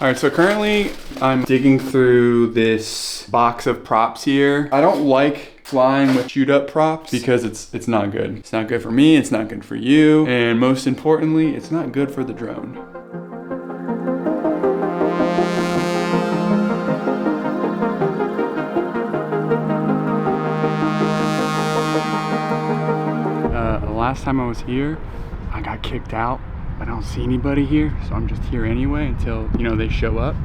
All right, so currently I'm digging through this box of props here. I don't like flying with chewed up props because it's not good. It's not good for me, it's not good for you, and most importantly, it's not good for the drone. Last time I was here, I got kicked out. I don't see anybody here, so I'm just here anyway until, you know, they show up.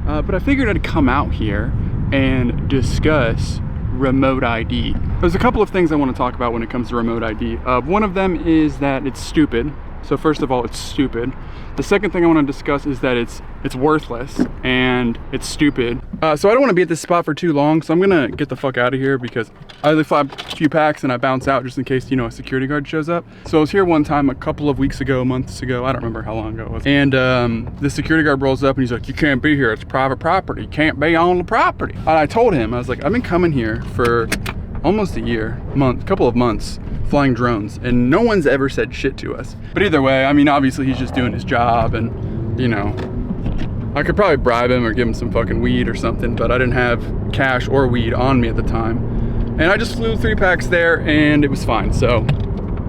But I figured I'd come out here and discuss remote ID. There's a couple of things I want to talk about when it comes to remote ID. One of them is that it's stupid. So first of all, it's stupid. The second thing I want to discuss is that it's worthless and it's stupid. So I don't want to be at this spot for too long, so I'm gonna get the fuck out of here because I only fly a few packs and I bounce out just in case, you know, a security guard shows up. So I was here one time a couple of weeks ago, months ago, I don't remember how long ago it was. And the security guard rolls up and he's like, "You can't be here, it's private property. You can't be on the property." And I told him, I was like, I've been coming here for almost a year, couple of months, flying drones, and no one's ever said shit to us. But either way, I mean, obviously he's just doing his job, and you know, I could probably bribe him or give him some fucking weed or something, but I didn't have cash or weed on me at the time. And I just flew 3 packs there and it was fine. So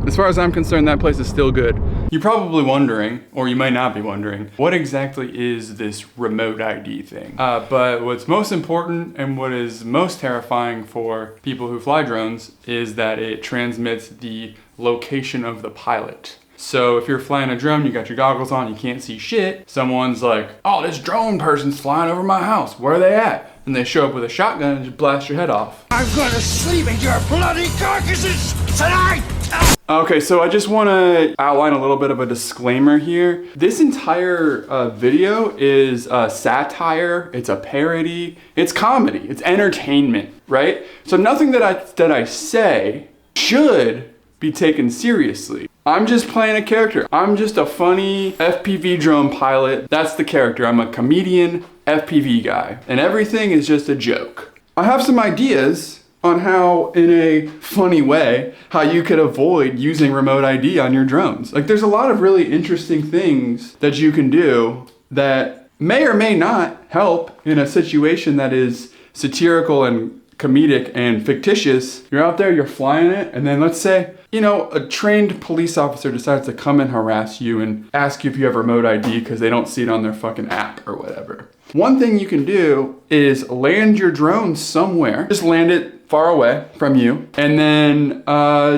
as far as I'm concerned, that place is still good. You're probably wondering, or you might not be wondering, what exactly is this remote ID thing? But what's most important and what is most terrifying for people who fly drones is that it transmits the location of the pilot. So if you're flying a drone, you got your goggles on, you can't see shit. Someone's like, "Oh, this drone person's flying over my house. Where are they at?" And they show up with a shotgun and just blast your head off. "I'm gonna sleep in your bloody carcasses tonight!" Okay, so I just want to outline a little bit of a disclaimer here. This entire video is satire, it's a parody, it's comedy, it's entertainment, right? So nothing that I say should be taken seriously. I'm just playing a character. I'm just a funny FPV drone pilot. That's the character. I'm a comedian FPV guy, and everything is just a joke. I have some ideas on how, in a funny way, how you could avoid using remote ID on your drones. Like, there's a lot of really interesting things that you can do that may or may not help in a situation that is satirical and comedic and fictitious. You're out there, you're flying it, and then let's say, you know, a trained police officer decides to come and harass you and ask you if you have remote ID because they don't see it on their fucking app or whatever. One thing you can do is land your drone somewhere. Just land it far away from you, and then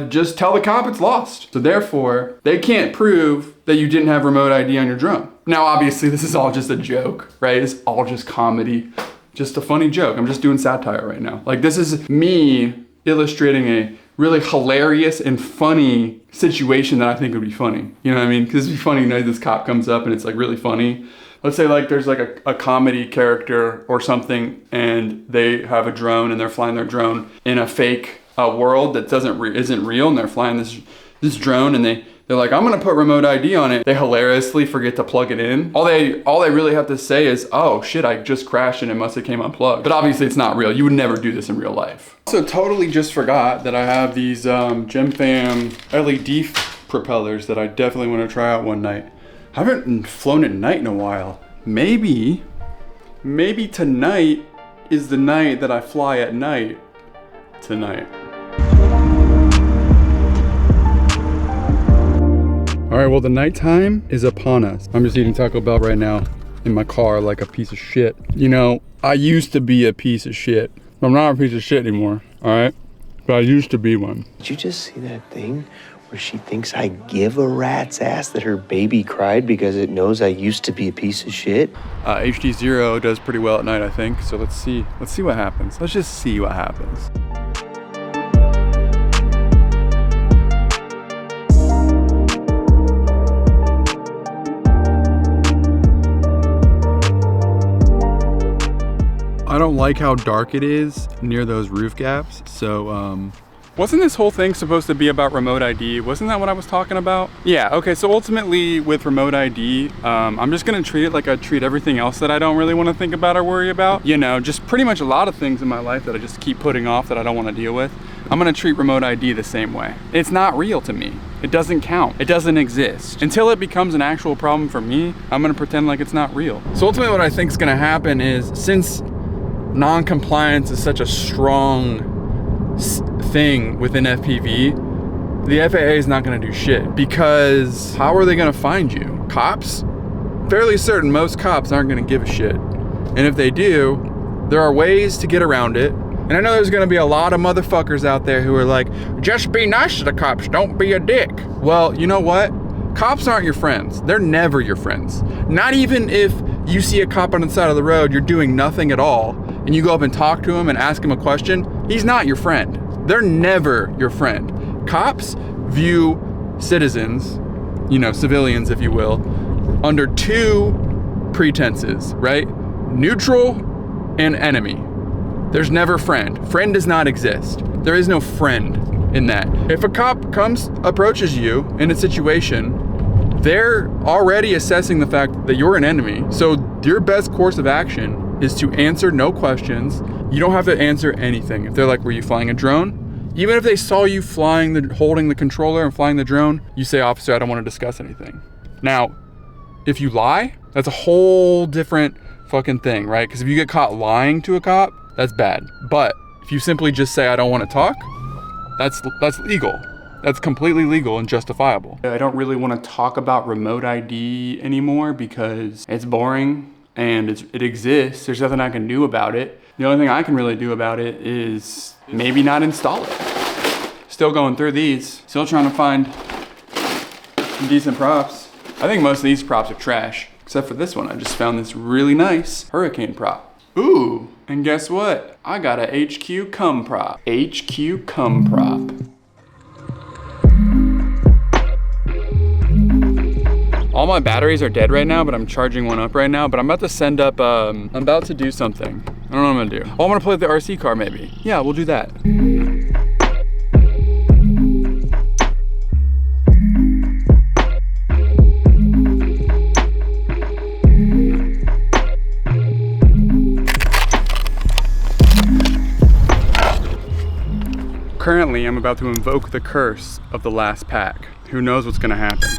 just tell the cop it's lost. So therefore, they can't prove that you didn't have remote ID on your drone. Now, obviously, this is all just a joke, right? It's all just comedy, just a funny joke. I'm just doing satire right now. Like, this is me illustrating a really hilarious and funny situation that I think would be funny. You know what I mean? Because it'd be funny, you know, this cop comes up and it's like really funny. Let's say like there's like a comedy character or something, and they have a drone and they're flying their drone in a fake world that isn't real, and they're flying this drone, and they're like, "I'm gonna put remote ID on it." They hilariously forget to plug it in. All they really have to say is, "Oh shit, I just crashed and it must have came unplugged." But obviously it's not real. You would never do this in real life. Also, totally just forgot that I have these GemFam LED propellers that I definitely want to try out one night. I haven't flown at night in a while. Maybe tonight is the night that I fly at night tonight. All right, well, the nighttime is upon us. I'm just eating Taco Bell right now in my car like a piece of shit. You know, I used to be a piece of shit. I'm not a piece of shit anymore, all right? But I used to be one. Did you just see that thing where she thinks I give a rat's ass that her baby cried because it knows I used to be a piece of shit? HD0 does pretty well at night, I think. So let's see what happens. Let's just see what happens. I don't like how dark it is near those roof gaps, so Wasn't this whole thing supposed to be about remote ID? Wasn't that what I was talking about? Yeah, okay, so ultimately with remote ID, I'm just gonna treat it like I treat everything else that I don't really wanna think about or worry about. You know, just pretty much a lot of things in my life that I just keep putting off that I don't wanna deal with. I'm gonna treat remote ID the same way. It's not real to me. It doesn't count. It doesn't exist. Until it becomes an actual problem for me, I'm gonna pretend like it's not real. So ultimately what I think is gonna happen is, since non-compliance is such a strong thing within FPV, the FAA is not gonna do shit, because how are they gonna find you? Cops? Fairly certain most cops aren't gonna give a shit. And if they do, there are ways to get around it. And I know there's gonna be a lot of motherfuckers out there who are like, just be nice to the cops, don't be a dick. Well, you know what? Cops aren't your friends. They're never your friends. Not even if you see a cop on the side of the road, you're doing nothing at all, and you go up and talk to him and ask him a question, he's not your friend. They're never your friend. Cops view citizens, you know, civilians if you will, under two pretenses, right? Neutral and enemy. There's never friend. Friend does not exist. There is no friend in that. If a cop approaches you in a situation, they're already assessing the fact that you're an enemy. So your best course of action is to answer no questions. You don't have to answer anything. If they're like, were you flying a drone? Even if they saw you holding the controller and flying the drone, you say, officer, I don't want to discuss anything. Now, if you lie, that's a whole different fucking thing, right? Because if you get caught lying to a cop, that's bad. But if you simply just say, I don't want to talk, that's legal. That's completely legal and justifiable. I don't really want to talk about remote ID anymore because it's boring and it exists. There's nothing I can do about it. The only thing I can really do about it is maybe not install it. Still going through these, still trying to find some decent props. I think most of these props are trash, except for this one. I just found this really nice hurricane prop. Ooh, and guess what? I got a HQ cum prop. HQ cum prop. All my batteries are dead right now, but I'm charging one up right now. But I'm about to send up, I'm about to do something. I don't know what I'm gonna do. Oh, I'm gonna play with the RC car maybe. Yeah, we'll do that. Currently, I'm about to invoke the curse of the last pack. Who knows what's gonna happen?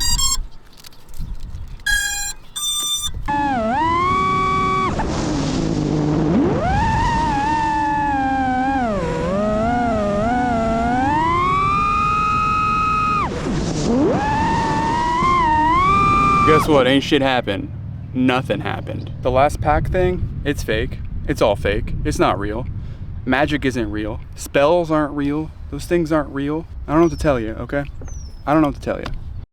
Guess what? Ain't shit happened. Nothing happened. The last pack thing, it's fake. It's all fake. It's not real. Magic isn't real. Spells aren't real. Those things aren't real. I don't know what to tell you, okay? I don't know what to tell you.